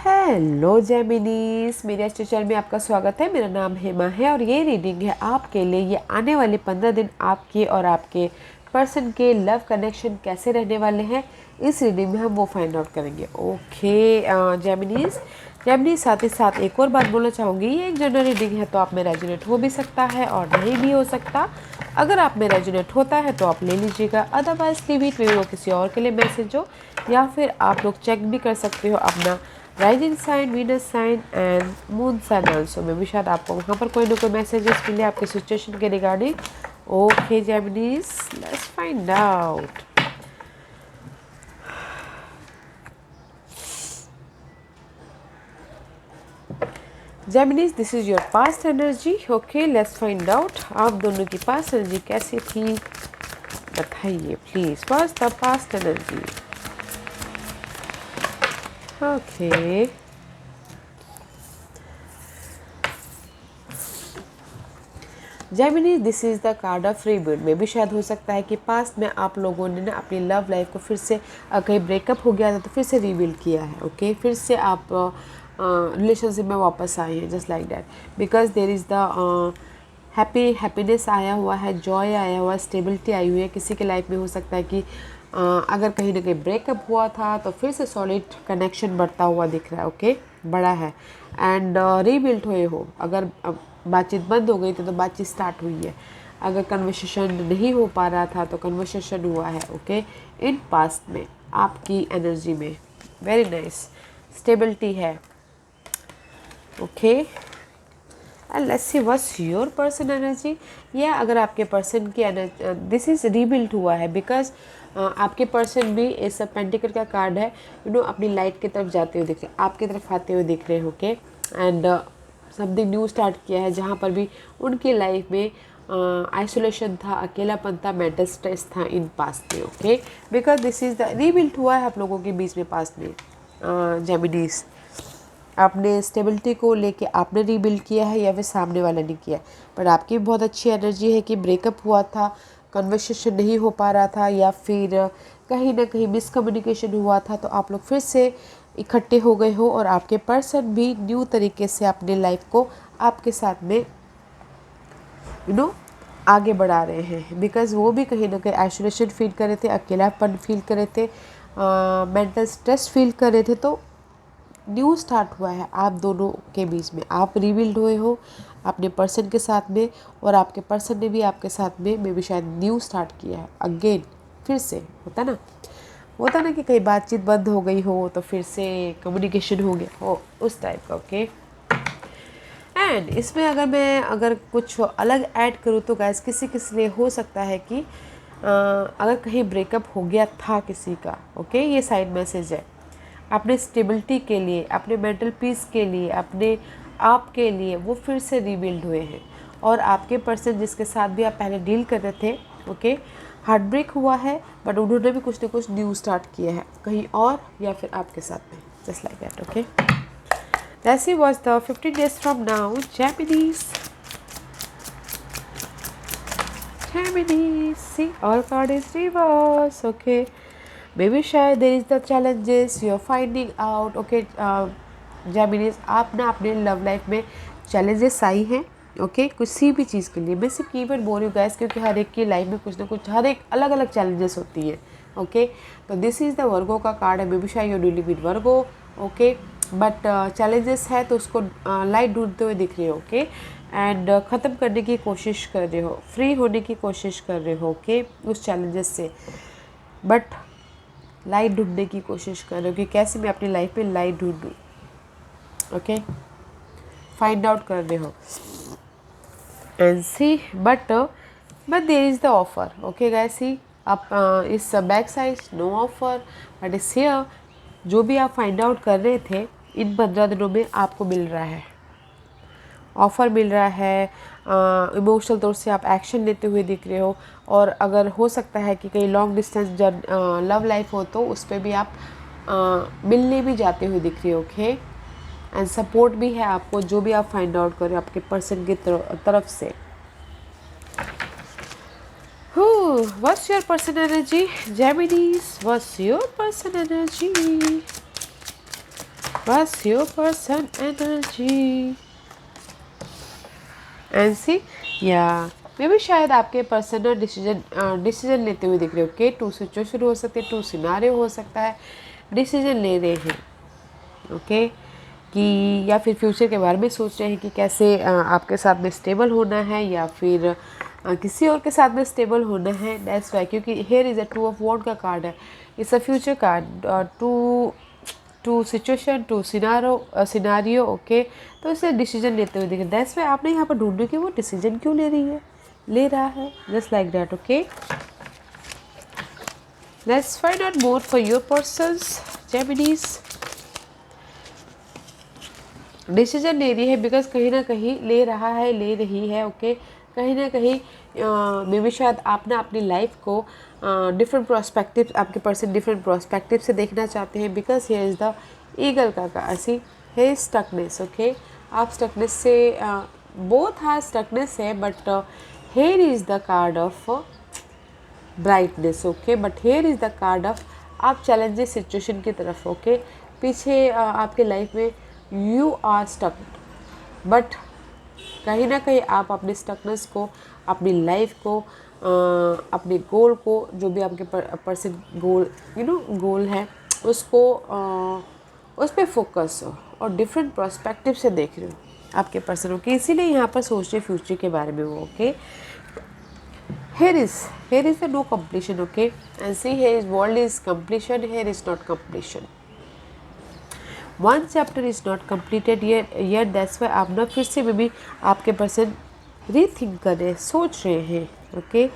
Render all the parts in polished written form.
Hello जेमिनीस, मेरे आज channel में आपका स्वागत है। मेरा नाम हेमा है और ये रीडिंग है आपके लिए। ये आने वाले 15 दिन आपके और आपके पर्सन के लव कनेक्शन कैसे रहने वाले हैं, इस रीडिंग में हम वो फाइंड आउट करेंगे। ओके जेमिनीस साथ ही साथ एक और बात बोलना चाहूँगी, ये एक जनरल रीडिंग है तो आप में रेजोनेट हो भी सकता है और नहीं भी हो सकता। अगर आप में रेजोनेट होता है तो आप ले लीजिएगा, अदरवाइज लीव इट, वो किसी और के लिए मैसेज हो। या फिर आप लोग चेक भी कर सकते हो अपना rising sign, Venus sign and moon sign also में भी शायद आपको वहाँ पर कोई ना कोई मैसेजेस मिले आपके सिचुएशन के regarding. Okay Geminis, let's find out. Geminis, this is your past energy. Okay, let's find out आप दोनों की पास्ट एनर्जी कैसी थी, बताइए please. First the past energy. Okay, Gemini, this is the card of rebirth. में भी शायद हो सकता है कि पास्ट में आप लोगों ने ना अपनी लव लाइफ को फिर से कहीं ब्रेकअप हो गया था तो फिर से रीबिल्ड किया है। ओके, फिर से आप रिलेशनशिप में वापस आए हैं, just like that, because there is the happiness आया हुआ है, जॉय आया हुआ है, स्टेबिलिटी आई हुई है। किसी के लाइफ में हो सकता है कि अगर कहीं ना कहीं ब्रेकअप हुआ था तो फिर से सॉलिड कनेक्शन बढ़ता हुआ दिख रहा है। ओके, बड़ा है एंड रीबिल्ड हुए हो। अगर बातचीत बंद हो गई थी तो बातचीत स्टार्ट हुई है। अगर कन्वर्सेशन नहीं हो पा रहा था तो कन्वर्सेशन हुआ है। ओके, इन पास्ट में आपकी एनर्जी में वेरी नाइस स्टेबिलिटी है। Okay, and let's see what's your person energy. या अगर आपके पर्सन की एनर्जी, दिस इज रीबिल्ड हुआ है बिकॉज आपके पर्सन भी इस पेंटिकल का कार्ड है, अपनी लाइट की तरफ जाते हुए दिख रहे, आपकी तरफ आते हुए दिख रहे हैं। Okay, and something new start किया है जहाँ पर भी उनकी लाइफ में आइसोलेशन था, अकेलापन था, मेंटल स्ट्रेस था इन पास्ट में। Okay, because this is the rebuild हुआ है आप लोगों के बीच में पास्ट में। जेमिनीज, आपने स्टेबिलिटी को लेके आपने रीबिल्ड किया है या फिर सामने वाला ने किया, पर आपकी बहुत अच्छी एनर्जी है कि ब्रेकअप हुआ था, कन्वर्सेशन नहीं हो पा रहा था, या फिर कहीं ना कहीं मिसकम्युनिकेशन हुआ था, तो आप लोग फिर से इकट्ठे हो गए हो और आपके पर्सन भी न्यू तरीके से अपने लाइफ को आपके साथ में आगे बढ़ा रहे हैं। बिकॉज वो भी कहीं ना कहीं आइसोलेशन फील कर रहे थे, अकेलापन फील कर रहे थे, मेंटल स्ट्रेस फील कर रहे थे। तो न्यू स्टार्ट हुआ है आप दोनों के बीच में, आप रिबिल्ड हुए हो अपने पर्सन के साथ में और आपके पर्सन ने भी आपके साथ में मे भी शायद न्यू स्टार्ट किया है अगेन। फिर से होता ना कि कहीं बातचीत बंद हो गई हो तो फिर से कम्युनिकेशन हो गया हो, उस टाइप का। ओके, एंड इसमें अगर कुछ अलग ऐड करूँ तो गैस किसी लिए हो सकता है कि अगर कहीं ब्रेकअप हो गया था किसी का, ओके, ये साइड मैसेज है। अपने स्टेबिलिटी के लिए, अपने मेंटल पीस के लिए, अपने आप के लिए वो फिर से रीबिल्ड हुए हैं। और आपके पर्सन जिसके साथ भी आप पहले डील कर रहे थे, ओके, हार्ट ब्रेक हुआ है, बट उन्होंने भी कुछ ना कुछ न्यू स्टार्ट किया है कहीं और या फिर आपके साथ में, just like that. Okay, let's see what's the 15 days from now. Gemini's, see, all card is reverse. Okay, maybe शायद there is the challenges you're finding out. Okay, Gemini's, आप ना अपने लव लाइफ में challenges आई हैं। Okay, किसी भी चीज़ के लिए, मैं सिर्फ कीवर्ड बोल रही हूँ गैस, क्योंकि हर एक की लाइफ में कुछ ना कुछ, हर एक अलग अलग चैलेंजेस होती हैं। ओके, तो दिस इज़ द वर्गो का कार्ड है, मे बी शायद you dealing with Virgo. Okay, but challenges है तो उसको लाइट ढूंढते हुए दिख रहे हो। ओके, एंड ख़त्म करने की कोशिश कर रहे हो, फ्री होने की कोशिश कर रहे हो। ओके, उस चैलेंजेस से, बट लाइट ढूंढने की कोशिश कर रहे हो कि कैसे मैं अपनी लाइफ में लाइट ढूंढूँ। ओके, फाइंड आउट कर रहे हो and see, but there is the offer. Okay guys, see, आप इस back side no offer, but is here जो भी आप फाइंड आउट कर रहे थे इन 15 दिनों में आपको मिल रहा है, ऑफ़र मिल रहा है। इमोशनल तौर से आप एक्शन लेते हुए दिख रहे हो। और अगर हो सकता है कि कहीं लॉन्ग डिस्टेंस जब लव लाइफ हो तो उस पर भी आप मिलने भी जाते हुए दिख रहे हो। ओके, एंड सपोर्ट भी है आपको, जो भी आप फाइंड आउट कर रहे हो आपके पर्सन की तरफ से। What's your person energy, Geminis? What's your person energy? What's your person energy? And see या मे भी शायद आपके पर्सन ना डिसीजन लेते हुए दिख रहे हो। ओके, 2 सिचुएशन हो सकते हैं, 2 सिनारियो हो सकता है, डिसीजन ले रहे हैं। ओके कि या फिर फ्यूचर के बारे में सोच रहे हैं कि कैसे आपके साथ में स्टेबल होना है या फिर किसी और के साथ में स्टेबल होना है। दैट्स वाई, क्योंकि here is a 2 of wand का कार्ड है, it's a future card, two situation, two scenario. Okay, तो इसे डिसीजन लेते हुए दिखे। दैट्स वाई आपने यहाँ पर ढूंढो कि वो डिसीजन क्यों ले रहा है, just like that. Okay, let's find out more for your persons Geminis. Decision ले रही है बिकॉज कहीं ना कहीं ले रही है। ओके, कहीं ना कहीं मे भी शायद आप ना अपनी लाइफ को डिफरेंट प्रोस्पेक्टिव, आपके पर्सन डिफरेंट प्रोस्पेक्टिव से देखना चाहते हैं। Because here is the eagle का ऐसी है स्टकनेस। ओके, आप स्टकनेस से बोथ हाँ स्टकनेस है, but here is the card of brightness. Okay, but here is the card of आप चैलेंजेस सिचुएशन की तरफ। ओके, पीछे आपके लाइफ में यू आर स्टक, बट कहीं ना कहीं आप अपने स्टकनेस को, अपनी लाइफ को, अपने गोल को, जो भी आपके पर्सन गोल गोल है उसको उस पर फोकस हो और डिफरेंट पर्सपेक्टिव से देख रहे हो आपके पर्सन को, इसीलिए यहाँ पर सोच रहे फ्यूचर के बारे में वो। Okay, here is the no completion. Okay, and see here is world is completion, here is not completion. One chapter is not completed yet that's why आप ना फिर से भी आपके पर्सन रीथिंक कर रहे हैं, सोच रहे हैं। ओके,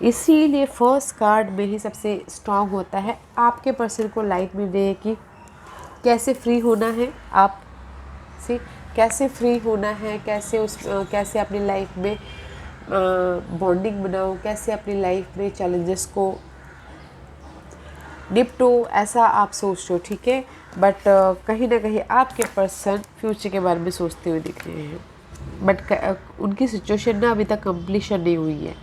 इसीलिए फर्स्ट कार्ड में ही सबसे स्ट्रांग होता है। आपके पर्सन को लाइट मिल रही है कि कैसे फ्री होना है, आप सी कैसे फ्री होना है, कैसे अपनी लाइफ में बॉन्डिंग बनाओ, कैसे अपनी लाइफ में चैलेंजेस को निपटो, ऐसा आप सोच रहे हो। ठीक है, बट कहीं ना कहीं आपके पर्सन फ्यूचर के बारे में सोचते हुए दिख रहे हैं, बट उनकी सिचुएशन ना अभी तक कंप्लीशन नहीं हुई है।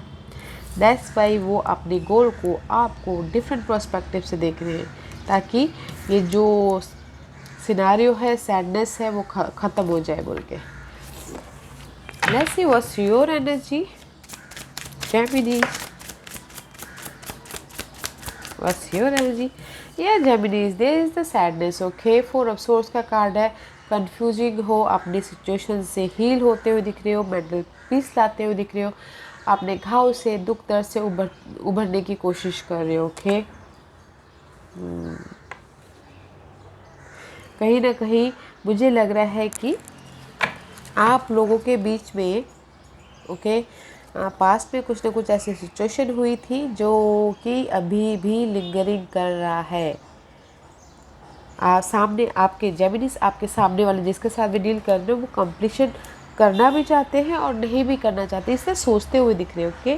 दैट्स वाई वो अपने गोल को, आपको डिफरेंट पर्सपेक्टिव से देख रहे हैं, ताकि ये जो सिनारियो है, सैडनेस है, वो ख़त्म हो जाए बोल के। Let's see what's your energy, Geminis. What's your energy? Yeah, Geminis, there is the sadness. Okay, 4 of Swords का कार्ड है। कंफ्यूजिंग हो, अपनी सिचुएशन से हील होते हुए दिख रहे हो, मेंटल पीस लाते हुए दिख रहे हो, अपने घाव से, दुख दर्द से उभरने की कोशिश कर रहे हो। ओके, कहीं ना कहीं मुझे लग रहा है कि आप लोगों के बीच में पास्ट में कुछ ना कुछ ऐसी सिचुएशन हुई थी जो कि अभी भी लिंगरिंग कर रहा है। सामने आपके जेमिनीज, आपके सामने वाले जिसके साथ भी डील कर रहे हो, वो कंप्लीशन करना भी चाहते हैं और नहीं भी करना चाहते, इससे सोचते हुए दिख रहे हो। ओके,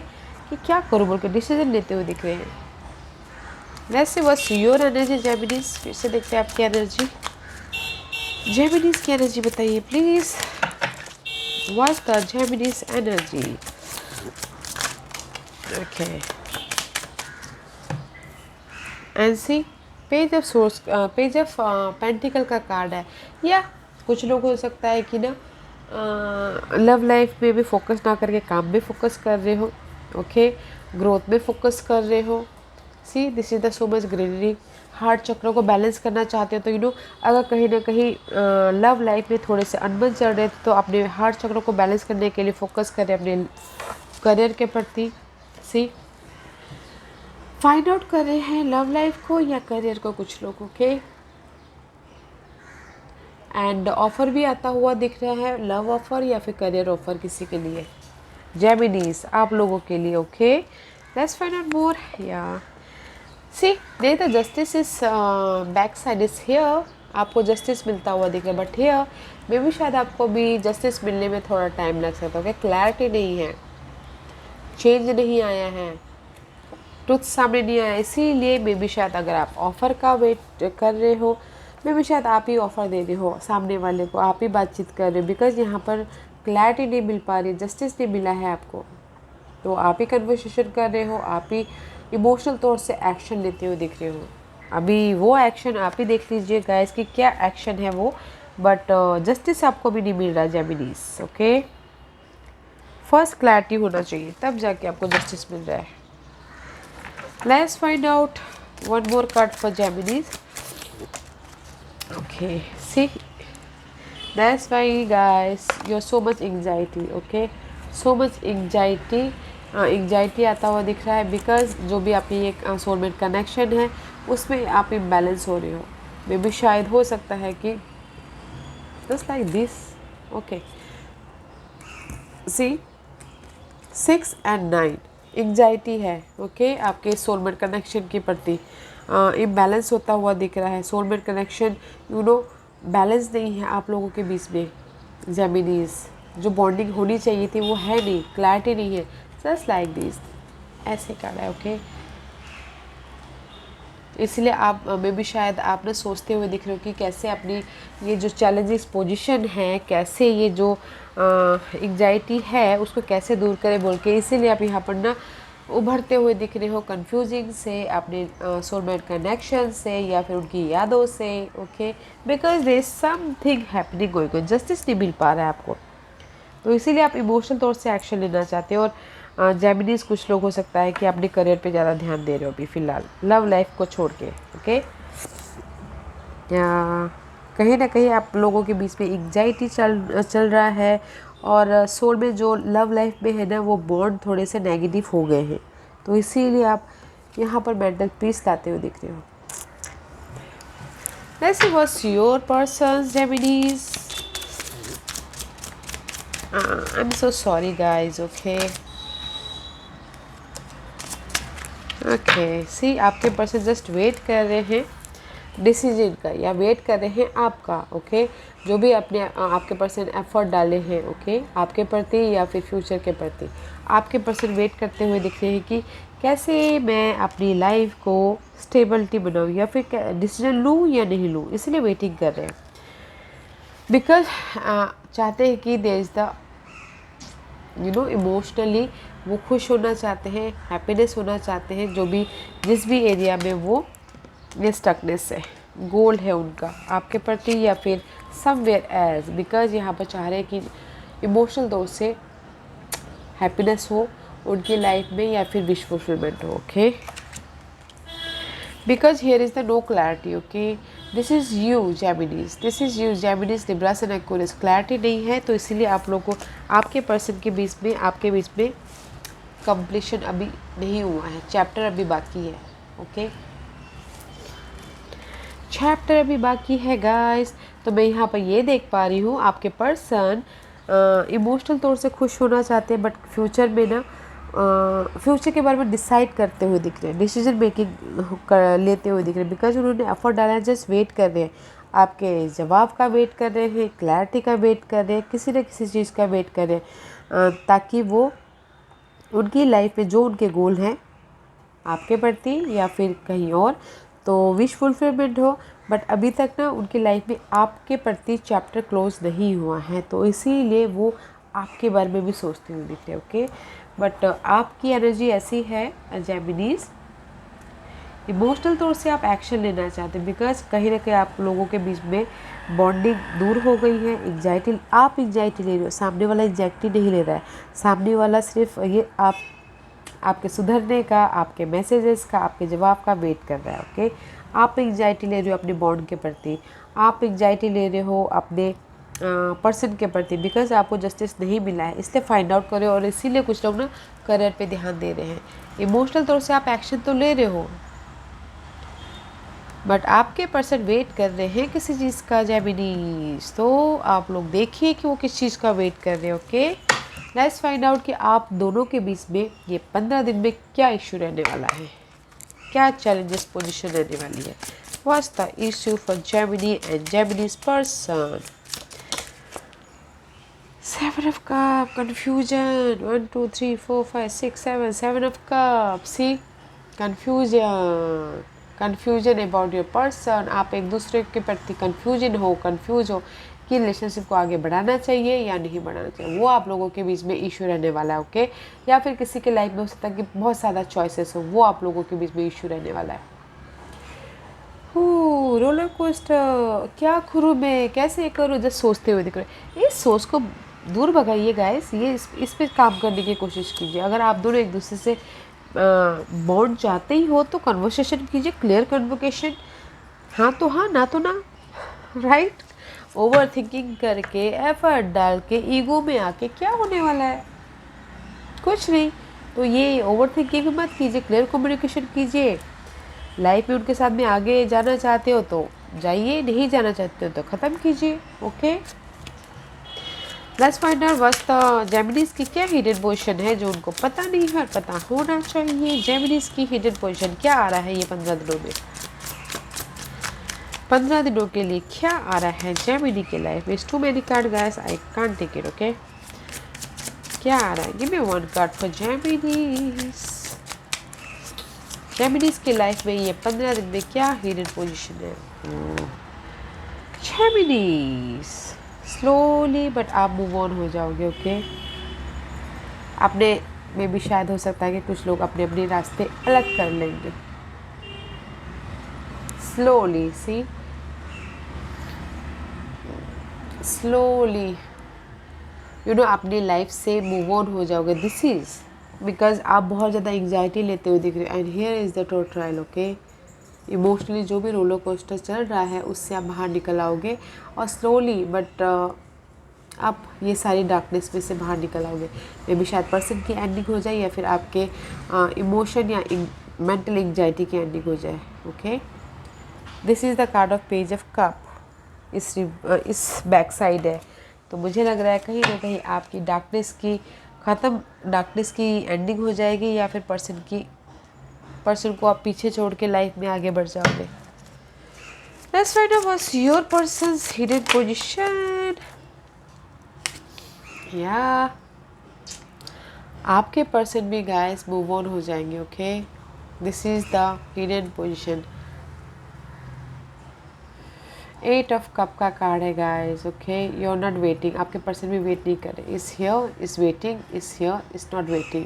कि क्या करूँ बोल के डिसीजन लेते हुए दिख रहे हैं। वैसे बस योर एनर्जी जेमिनीज, फिर से देखते हैं आपकी एनर्जी। जेमिनीज की एनर्जी बताइए please. What's the Gemini's energy? Okay. And see, page of source, page of pentacle का कार्ड है। या कुछ लोग हो सकता है कि ना लव लाइफ में भी फोकस ना करके काम में फोकस कर रहे हो। ओके, ग्रोथ में फोकस कर रहे हो। See this is the so much greenery. Heart चक्रों को बैलेंस करना चाहते हो तो अगर कहीं ना कहीं लव लाइफ में थोड़े से अनबन चल रहे थे तो अपने हार्ट चक्रों को बैलेंस करने के लिए फोकस करें अपने करियर के प्रति। सी फाइंड आउट कर रहे हैं लव लाइफ को या करियर को कुछ लोगों के। एंड ऑफर भी आता हुआ दिख रहा है, लव ऑफर या फिर करियर ऑफर किसी के लिए। जेमिनीज आप लोगों के लिए। Okay, let's find out more. या see there the justice is back side is here. आपको जस्टिस मिलता हुआ दिख रहा है, बट हियर मे भी शायद आपको भी जस्टिस मिलने में थोड़ा टाइम लग सकता है। ओके, क्लैरिटी नहीं है, चेंज नहीं आया है, ट्रुथ सामने नहीं आया, इसीलिए मे भी शायद अगर आप ऑफ़र का वेट कर रहे हो, मे भी शायद आप ही ऑफ़र दे रहे हो सामने वाले को, आप ही बातचीत कर रहे हो। बिकॉज यहाँ पर क्लैरिटी नहीं मिल पा रही, जस्टिस नहीं मिला है आपको, तो आप ही कन्वर्सेशन कर रहे हो, आप ही इमोशनल तौर से एक्शन लेते हुए दिख रहे हो। अभी वो एक्शन आप ही देख लीजिए गाइस कि क्या एक्शन है वो, बट जस्टिस आपको भी नहीं मिल रहा जेमिनीज। ओके, फर्स्ट क्लैरिटी होना चाहिए तब जाके आपको जस्टिस मिल रहा है। Let's find out one more card for Geminis. Okay, see that's why guys you are so much anxiety. Okay, so much anxiety आता हुआ दिख रहा है, बिकॉज जो भी आपकी एक सोलमेट कनेक्शन है उसमें आप इम्बैलेंस हो रहे हो। मे बी शायद हो सकता है कि just like this. Okay, see 6 and 9 anxiety है। ओके, आपके सोलमेट कनेक्शन के प्रति इम्बैलेंस होता हुआ दिख रहा है। सोलमेट कनेक्शन बैलेंस नहीं है आप लोगों के बीच में। जेमिनीज, जो बॉन्डिंग होनी चाहिए थी वो है नहीं, क्लैरिटी नहीं है, जस्ट लाइक दिस, ऐसे कार्ड है। ओके, इसलिए आप में भी शायद आप ना सोचते हुए दिख रहे हो कि कैसे अपनी ये जो चैलेंजिंग पोजीशन है, कैसे ये जो एंग्जाइटी है उसको कैसे दूर करें बोल के, इसीलिए आप यहाँ पर ना उभरते हुए दिख रहे हो कंफ्यूजिंग से, अपने सोलमेट कनेक्शन से या फिर उनकी यादों से। Okay, because there is something happening going on, justice नहीं मिल पा रहा है आपको, तो इसीलिए आप इमोशनल तौर से एक्शन लेना चाहते हो। और जेमिनीज कुछ लोग हो सकता है कि अपने करियर पे ज़्यादा ध्यान दे रहे हो अभी फ़िलहाल, लव लाइफ को छोड़ के। ओके, कहीं ना कहीं आप लोगों के बीच में एंग्जाइटी चल रहा है, और सोल में जो लव लाइफ में है ना वो बॉन्ड थोड़े से नेगेटिव हो गए हैं, तो इसीलिए आप यहाँ पर मेंटल पीस लाते हुए दिख रहे हो। Let's see what's your person's Geminis. I'm so sorry guys. Okay, see आपके पर्सन जस्ट वेट कर रहे हैं डिसीजन का, या वेट कर रहे हैं आपका। ओके, जो भी अपने आपके पर्सन एफर्ट डाले हैं ओके आपके प्रति या फिर फ्यूचर के प्रति, आपके पर्सन वेट करते हुए दिख रहे हैं कि कैसे मैं अपनी लाइफ को स्टेबिलिटी बनाऊँ, या फिर डिसीजन लूँ या नहीं लूँ, इसलिए वेटिंग कर रहे हैं। बिकॉज चाहते हैं कि देयर इज़ द इमोशनली वो खुश होना चाहते हैं, हैप्पीनेस होना चाहते हैं, जो भी जिस भी एरिया में वो ये स्टकनेस है, गोल है उनका आपके प्रति या फिर समवेयर एज, बिकॉज यहाँ पर चाह रहे हैं कि इमोशनल तौर से हैप्पीनेस हो उनकी लाइफ में या फिर विश फुलफिलमेंट हो। Okay, because here is the no clarity. Okay, this is you Geminis, this is you Geminis, Libras and Aquarius, clarity नहीं है, तो इसीलिए आप लोगों को आपके पर्सन के बीच में आपके बीच में कंप्लीशन अभी नहीं हुआ है, चैप्टर अभी बाकी है। ओके, चैप्टर अभी बाकी है गाइस। तो मैं यहाँ पर ये देख पा रही हूँ आपके पर्सन इमोशनल तौर से खुश होना चाहते हैं, बट फ्यूचर में ना फ्यूचर के बारे में डिसाइड करते हुए दिख रहे हैं, डिसीजन मेकिंग लेते हुए दिख रहे हैं, बिकॉज उन्होंने एफर्ट डाला है, जस्ट वेट कर रहे हैं, आपके जवाब का वेट कर रहे हैं, क्लैरिटी का वेट कर रहे हैं, किसी न किसी चीज़ का वेट कर रहे हैं, ताकि वो उनकी लाइफ में जो उनके गोल हैं आपके प्रति या फिर कहीं और, तो विश फुलफिलमेंट हो। बट अभी तक ना उनकी लाइफ में आपके प्रति चैप्टर क्लोज नहीं हुआ है, तो इसीलिए वो आपके बारे में भी सोचते हुए दिख रहे हैं। ओके, बट आपकी एनर्जी ऐसी है जेमिनीज, इमोशनल तौर से आप एक्शन लेना चाहते हैं, बिकॉज कहीं ना कहीं आप लोगों के बीच में बॉन्डिंग दूर हो गई है। एंग्जाइटी, आप एंग्जाइटी ले रहे हो, सामने वाला एंग्जाइटी नहीं ले रहा है, सामने वाला सिर्फ ये आपके सुधरने का, आपके मैसेजेस का, आपके जवाब का वेट कर रहा है। ओके, आप एंग्जाइटी ले रहे हो अपने बॉन्ड के प्रति, आप एंग्जाइटी ले रहे हो अपने पर्सन के प्रति, बिकॉज आपको जस्टिस नहीं मिला है, इसलिए फाइंड आउट करें, और इसीलिए कुछ लोग ना करियर पे ध्यान दे रहे हैं। इमोशनल तौर से आप एक्शन तो ले रहे हो, बट आपके पर्सन वेट कर रहे हैं किसी चीज़ का जेमिनीज, तो आप लोग देखिए कि वो किस चीज़ का वेट कर रहे हैं। ओके, लेट्स फाइंड आउट कि आप दोनों के बीच में ये 15 दिन में क्या इश्यू रहने वाला है, क्या चैलेंजेस पोजीशन रहने वाली है। What's the issue for Gemini and Geminis person. 7 of Cups, confusion, 1 2 3 4 5 6 7, 7 of Cups, see, confusion about your person, आप एक दूसरे के प्रति कंफ्यूज हो कि रिलेशनशिप को आगे बढ़ाना चाहिए या नहीं बढ़ाना चाहिए, वो आप लोगों के बीच में इशू रहने वाला है। ओके, या फिर किसी के लाइफ में हो सकता है कि बहुत ज़्यादा चॉइसेस हो, वो आप लोगों के बीच में इशू रहने वाला है। रोलर कोस्टर, क्या करूँ मैं, कैसे करूँ, जस्ट सोचते हुए दिख रहे। इस सोच को दूर भगाइए गाइस, ये इस पे काम करने की कोशिश कीजिए। अगर आप दोनों एक दूसरे से बॉन्ड चाहते ही हो तो कन्वर्सेशन कीजिए, क्लियर कन्वर्सेशन, हाँ तो हाँ, ना तो ना, राइट। ओवर थिंकिंग करके, एफर्ट डाल के, ईगो में आके क्या होने वाला है, कुछ नहीं। तो ये ओवर थिंकिंग मत कीजिए, क्लियर कम्युनिकेशन कीजिए। लाइफ में उनके साथ में आगे जाना चाहते हो तो जाइए, नहीं जाना चाहते हो तो ख़त्म कीजिए। Okay, let's find out what's the Geminis की क्या हिडन पोजीशन है जो उनको पता नहीं है, पता होना चाहिए। जेमिनीज की हिडन पोजीशन क्या आ रहा है ये 15 दिनों में, 15 दिनों के लिए क्या आ रहा है जेमिनी के लाइफ में। Too many card guys, I can't take it. Okay, क्या आ रहा है, give me one card for Geminis. Geminis की लाइफ में ये 15 दिन में क्या हिडन पोजीशन है। जेमिनीज स्लोली बट आप मूव ऑन हो जाओगे। ओके, अपने में भी शायद हो सकता है कि कुछ लोग अपने अपने रास्ते अलग कर लेंगे। स्लोली, सी, स्लोली अपनी लाइफ से मूव ऑन हो जाओगे। दिस इज बिकॉज आप बहुत ज़्यादा एंग्जाइटी लेते हुए दिख रहे हो। And here is the true trial. Okay, emotionally जो भी रोलर कोस्टर चल रहा है उससे आप बाहर निकल आओगे, और स्लोली बट आप ये सारी डार्कनेस में से बाहर निकल आओगे। मे बी शायद पर्सन की एंडिंग हो जाए, या फिर आपके इमोशन या मेंटल एंग्जाइटी की एंडिंग हो जाए। Okay, this is the card of page of cup, इस बैक साइड है। तो मुझे लग रहा है कहीं ना कहीं आपकी डार्कनेस की एंडिंग हो जाएगी, या फिर पर्सन को आप पीछे छोड़ के लाइफ में आगे बढ़ जाओगे। Let's find out what's your person's hidden position. या आपके पर्सन भी गाइस मूव ऑन हो जाएंगे। Okay, this is the hidden position. 8 of cup का कार्ड है guys. Okay, you are not waiting, आपके पर्सन भी वेट नहीं कर रहे। Is here, is waiting, is here, is not waiting.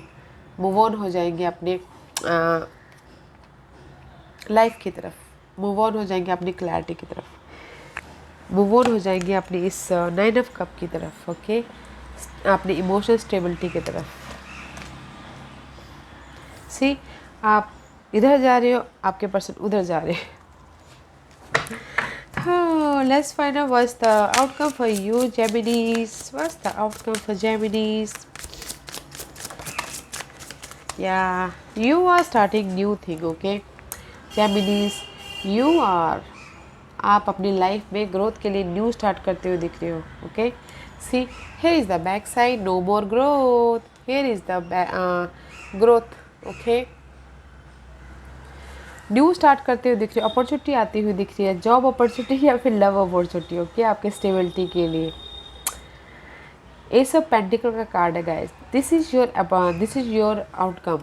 Move on हो जाएंगे अपने लाइफ की तरफ, मूव ऑन हो जाएंगे अपनी क्लैरिटी की तरफ, मूव ऑन हो जाएंगे अपनी इस 9 ऑफ कप की तरफ। ओके, अपनी इमोशनल स्टेबिलिटी की तरफ। सी, आप इधर जा रहे हो, आपके पर्सन उधर जा रहे हैं। Let's find out what's the outcome for you, Geminis. What's the outcome for Geminis? Yeah, you are starting new thing. Okay, Geminis, you are, आप अपनी लाइफ में ग्रोथ के लिए न्यू स्टार्ट करते हुए दिख रहे हो। Okay, see, here is the back side, no more growth. Here is the growth. Okay, new start करते हुए दिख रही है, अपॉर्चुनिटी आती हुई दिख रही है, जॉब अपॉर्चुनिटी या फिर लव अपॉर्चुनिटी। ओके, आपके स्टेबिलिटी के लिए। एस ऑफ पेंटिकल का कार्ड है guys. This is your outcome.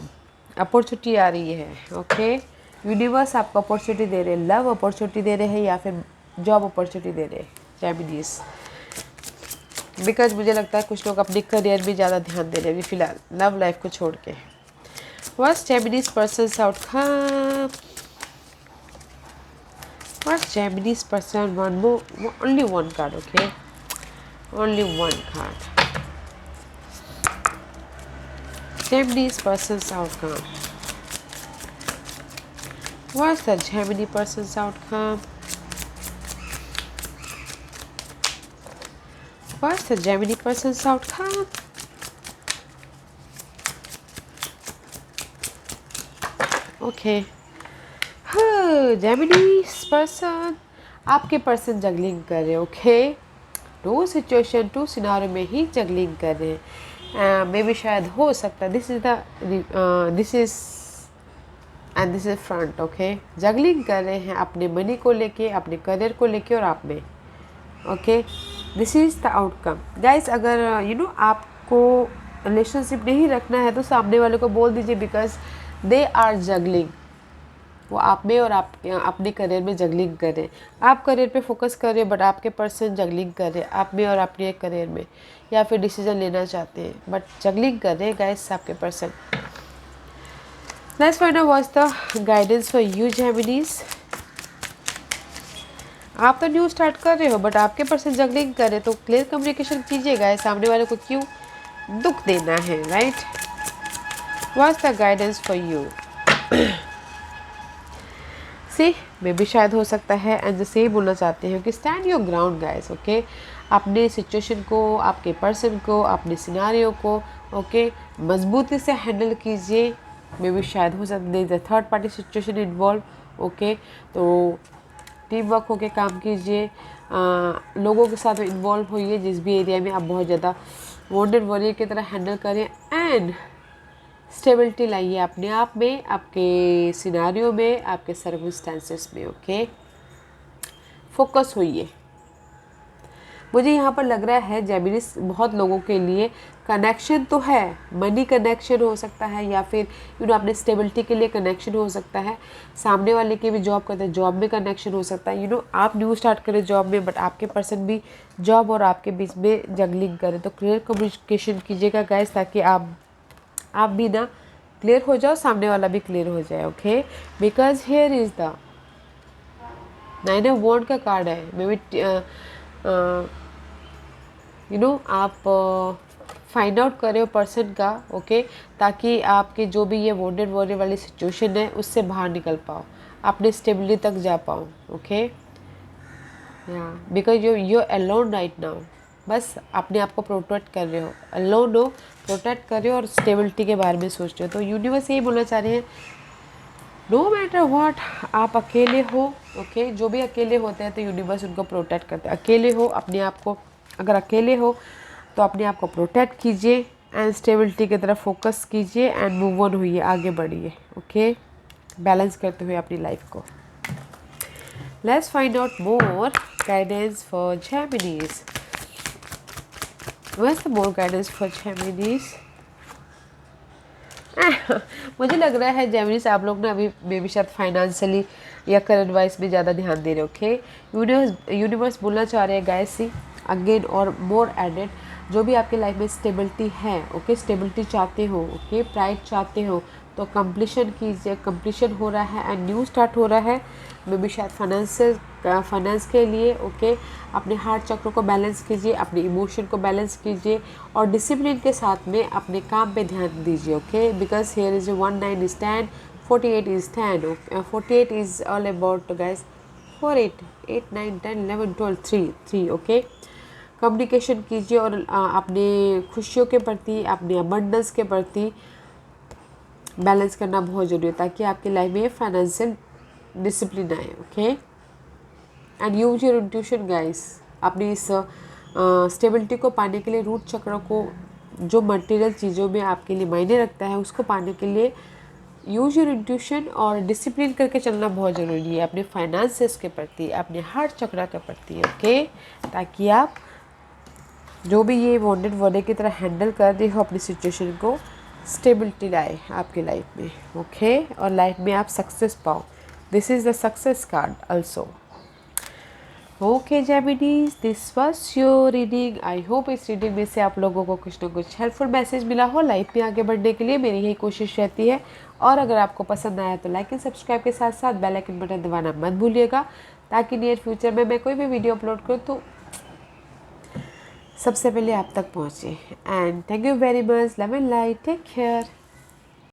Opportunity आ रही है। ओके, यूनिवर्स आपको अपॉर्चुनिटी दे रहे हैं, लव अपॉर्चुनिटी दे रहे हैं या फिर जॉब अपॉर्चुनिटी दे रहे हैं जेमिनीज। बिकॉज मुझे लगता है कुछ लोग अपने करियर में ज़्यादा ध्यान दे रहे हैं फिलहाल, लव लाइफ को छोड़ के। What's Gemini's person's outcome? What's Gemini's person? Only one card, okay? Only one card. Gemini's person's outcome. What's the Gemini person's outcome? What's the Gemini person's outcome? Okay. Gemini's person, आपके person juggling कर रहे हैं। Okay, two situation, two scenario में ही juggling कर रहे हैं। मे भी शायद हो सकता है this is front. Okay, juggling कर रहे हैं अपने मनी को लेके, अपने करियर को लेके और आप में। Okay, this is the outcome guys. अगर आपको रिलेशनशिप नहीं रखना है तो सामने वाले को बोल दीजिए, बिकॉज दे आर जगलिंग। वो आप में और आप अपने करियर में जगलिंग कर रहे हैं। आप करियर पे फोकस कर रहे हैं बट आपके पर्सन जगलिंग कर रहे हैं आप में और अपने करियर में, या फिर डिसीजन लेना चाहते हैं बट जगलिंग कर रहे हैं गाइस आपके person. Let's find out what's the guidance for you Geminis. आप तो न्यू स्टार्ट कर रहे हो बट आपके पर्सन जगलिंग कर रहे, तो क्लियर कम्युनिकेशन कीजिएगा, सामने वाले को क्यों दुख देना है, right. What's the guidance for you? See maybe शायद हो सकता है एंड जैसे ही बोलना चाहते हैं कि stand your ground guys, okay. अपने सिचुएशन को, आपके पर्सन को, अपने सिनारियो को, ओके, मजबूती से हैंडल कीजिए। मे भी शायद हो सकता है third party situation involve, okay. तो टीम वर्क होके काम कीजिए, लोगों के साथ इन्वॉल्व होइए जिस भी एरिया में आप बहुत ज़्यादा वॉन्टेड वॉरियर की तरह हैंडल करें एंड स्टेबिलिटी लाइए अपने आप में, आपके सिनारियो में, आपके सर्कमस्टेंसेस में, ओके। फोकस होइए। मुझे यहाँ पर लग रहा है जेमिनिस बहुत लोगों के लिए कनेक्शन तो है, मनी कनेक्शन हो सकता है या फिर अपने स्टेबिलिटी के लिए कनेक्शन हो सकता है, सामने वाले के भी जॉब करते हैं जॉब में कनेक्शन हो सकता है, आप न्यू स्टार्ट करें जॉब में बट आपके पर्सन भी जॉब और आपके बीच में जगलिंग करें। तो क्लियर कम्युनिकेशन कीजिएगा गाइस, ताकि आप भी ना क्लियर हो जाओ, सामने वाला भी क्लियर हो जाए, okay. Because here is the 9 of wand का कार्ड है। मे बी आप फाइंड आउट करें पर्सन का, ओके, ताकि आपके जो भी ये वॉन्टेड वॉरियर वाली सिचुएशन है उससे बाहर निकल पाओ, अपने स्टेबिलिटी तक जा पाओ, okay. Because you alone right now, बस अपने आप को प्रोटेक्ट कर रहे हो, अलोन हो, प्रोटेक्ट कर रहे हो और स्टेबिलिटी के बारे में सोच रहे हो। तो यूनिवर्स यही बोलना चाह रहे हैं, नो मैटर व्हाट, आप अकेले हो, ओके। जो भी अकेले होते हैं तो यूनिवर्स उनको प्रोटेक्ट करते हैं। अकेले हो, अपने आप को, अगर अकेले हो तो अपने आप को प्रोटेक्ट कीजिए एंड स्टेबिलिटी की तरफ फोकस कीजिए एंड मूव ऑन हुई, आगे बढ़िए, ओके, बैलेंस करते हुए अपनी लाइफ को। Let's find out more guidance for Geminis. What's the more guidance for Geminis? मुझे लग रहा है जेमिनीज आप लोग ना अभी मे बी शायद फाइनेंशियली या करंट वाइज में ज़्यादा ध्यान दे रहे हो, ओके। यूनिवर्स बोलना चाह रहे हैं गाइस, सी अगेन और मोर एडेड, जो भी आपके लाइफ में स्टेबिलिटी है, ओके, स्टेबिलिटी चाहते हो, ओके, प्राइड चाहते हो, तो कंप्लीशन कीजिए। कंप्लीशन हो रहा है एंड न्यू स्टार्ट हो रहा है, मे बी शायद फाइनेंस के लिए, ओके। अपने हार्ट चक्र को बैलेंस कीजिए, अपने इमोशन को बैलेंस कीजिए और डिसिप्लिन के साथ में अपने काम पे ध्यान दीजिए, okay. Because here is 19 stand, 48 is stand, 48 is all about guys, 4 8 8 9 10 11 12 3 okay. Communication कीजिए और अपने खुशियों के प्रति, अपने अबंडेंस के प्रति बैलेंस करना बहुत ज़रूरी है, ताकि आपकी लाइफ में फाइनेंशियल डिसिप्लिन आए, okay. And use your intuition guys, अपनी इस स्टेबिलिटी को पाने के लिए, रूट चक्र को, जो मटेरियल चीज़ों में आपके लिए मायने रखता है उसको पाने के लिए यूज योर इंट्यूशन और डिसिप्लिन करके चलना बहुत ज़रूरी है अपने फाइनेंसेस के प्रति, अपने हार्ट चक्र के प्रति, ओके। ताकि आप जो भी ये वॉन्टेड वर्डे की तरह हैंडल कर रहे हो अपनी सिचुएशन को, स्टेबिलिटी लाए आपकी लाइफ में, ओके, और लाइफ में आप सक्सेस पाओ। This is the success card also, okay Geminis, this was your reading. I hope इस रीडिंग में से आप लोगों को कुछ ना कुछ हेल्पफुल मैसेज मिला हो। लाइफ में आगे बढ़ने के लिए मेरी यही कोशिश रहती है, और अगर आपको पसंद आया तो लाइक एंड सब्सक्राइब के साथ साथ बेल आइकन बटन दबाना मत भूलिएगा, ताकि नियर फ्यूचर में मैं कोई भी वीडियो अपलोड करूँ तो सबसे पहले आप तक पहुँचे। And thank you very much, love and light, take care.